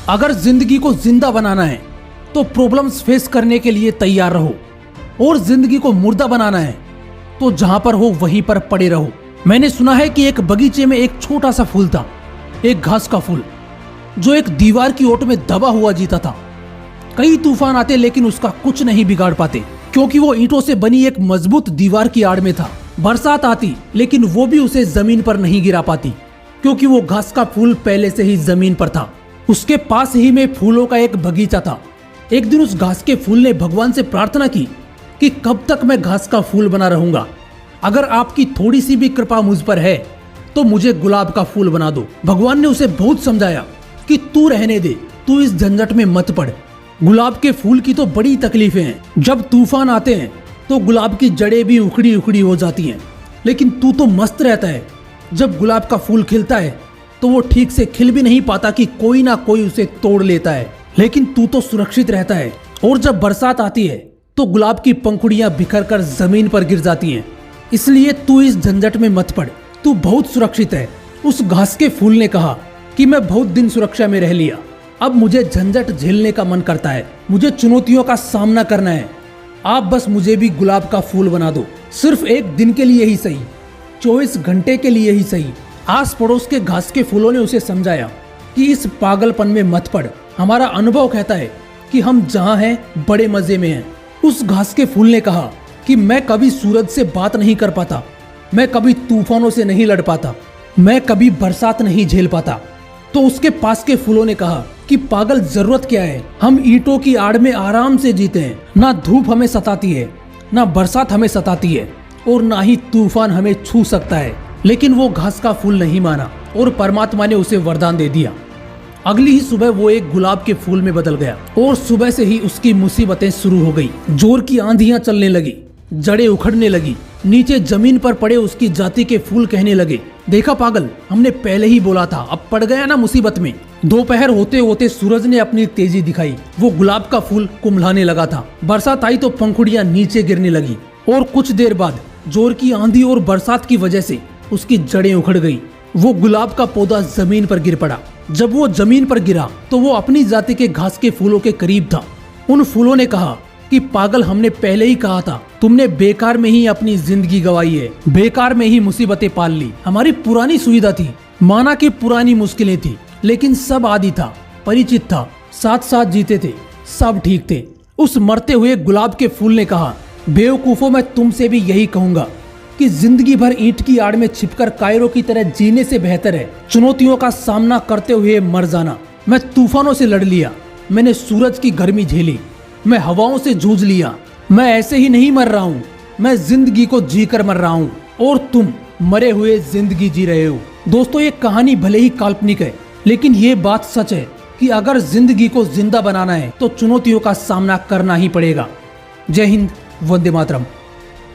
अगर जिंदगी को जिंदा बनाना है तो प्रॉब्लम्स फेस करने के लिए तैयार रहो, और जिंदगी को मुर्दा बनाना है तो जहां पर हो वहीं पर पड़े रहो। मैंने सुना है कि एक बगीचे में एक छोटा सा फूल था, एक घास का फूल, जो एक दीवार की ओट में दबा हुआ जीता था। कई तूफान आते लेकिन उसका कुछ नहीं बिगाड़ पाते, क्योंकि वो ईंटों से बनी एक मजबूत दीवार की आड़ में था। बरसात आती लेकिन वो भी उसे जमीन पर नहीं गिरा पाती, क्योंकि वो घास का फूल पहले से ही जमीन पर था। उसके पास ही में फूलों का एक बगीचा था। एक दिन उस घास के फूल ने भगवान से प्रार्थना की कि कब तक मैं घास का फूल बना रहूंगा। अगर आपकी थोड़ी सी भी कृपा मुझ पर है तो मुझे गुलाब का फूल बना दो। भगवान ने उसे बहुत समझाया कि तू रहने दे, तू इस झंझट में मत पड़। गुलाब के फूल की तो बड़ी तकलीफें हैं। जब तूफान आते हैं तो गुलाब की जड़ें भी उखड़ी उखड़ी हो जाती हैं, लेकिन तू तो मस्त रहता है। जब गुलाब का फूल खिलता है तो वो ठीक से खिल भी नहीं पाता कि कोई ना कोई उसे तोड़ लेता है, लेकिन तू तो सुरक्षित रहता है। और जब बरसात आती है तो गुलाब की पंखुड़ियां बिखर कर जमीन पर गिर जाती हैं। इसलिए तू इस झंझट में मत पड़, तू बहुत सुरक्षित है। उस घास के फूल ने कहा कि मैं बहुत दिन सुरक्षा में रह लिया, अब मुझे झंझट झेलने का मन करता है, मुझे चुनौतियों का सामना करना है। आप बस मुझे भी गुलाब का फूल बना दो, सिर्फ एक दिन के लिए ही सही, 24 घंटे के लिए ही सही। आस पड़ोस के घास के फूलों ने उसे समझाया कि इस पागलपन में मत पड़। हमारा अनुभव कहता है कि हम जहाँ हैं बड़े मजे में हैं। उस घास के फूल ने कहा कि मैं कभी सूरज से बात नहीं कर पाता, मैं कभी तूफानों से नहीं लड़ पाता, मैं कभी बरसात नहीं झेल पाता। तो उसके पास के फूलों ने कहा कि पागल, जरूरत क्या है, हम ईंटों की आड़ में आराम से जीते हैं। ना धूप हमें सताती है, ना बरसात हमें सताती है, और ना ही तूफान हमें छू सकता है। लेकिन वो घास का फूल नहीं माना और परमात्मा ने उसे वरदान दे दिया। अगली ही सुबह वो एक गुलाब के फूल में बदल गया, और सुबह से ही उसकी मुसीबतें शुरू हो गई। जोर की आंधियां चलने लगी, जड़ें उखड़ने लगी, नीचे जमीन पर पड़े उसकी जाति के फूल कहने लगे, देखा पागल, हमने पहले ही बोला था, अब पड़ गया ना मुसीबत में। दोपहर होते होते सूरज ने अपनी तेजी दिखाई, वो गुलाब का फूल कुम्हलाने लगा था। बरसात आई तो पंखुड़ियां नीचे गिरने लगी, और कुछ देर बाद जोर की आंधी और बरसात की वजह से उसकी जड़ें उखड़ गई। वो गुलाब का पौधा जमीन पर गिर पड़ा। जब वो जमीन पर गिरा तो वो अपनी जाति के घास के फूलों के करीब था। उन फूलों ने कहा कि पागल, हमने पहले ही कहा था, तुमने बेकार में ही अपनी जिंदगी गंवाई है, बेकार में ही मुसीबतें पाल ली। हमारी पुरानी सुविधा थी, माना कि पुरानी मुश्किलें थी, लेकिन सब आदि था, परिचित था, साथ साथ जीते थे, सब ठीक थे। उस मरते हुए गुलाब के फूल ने कहा, बेवकूफों, मैं तुमसे भी यही कहूंगा कि जिंदगी भर ईंट की आड़ में छिपकर कायरों की तरह जीने से बेहतर है चुनौतियों का सामना करते हुए मर जाना। मैं तूफानों से लड़ लिया, मैंने सूरज की गर्मी झेली, मैं हवाओं से जूझ लिया। मैं ऐसे ही नहीं मर रहा हूँ, मैं जिंदगी को जीकर मर रहा हूँ, और तुम मरे हुए जिंदगी जी रहे हो। दोस्तों, ये कहानी भले ही काल्पनिक है, लेकिन ये बात सच है कि अगर जिंदगी को जिंदा बनाना है तो चुनौतियों का सामना करना ही पड़ेगा। जय हिंद, वंदे मातरम।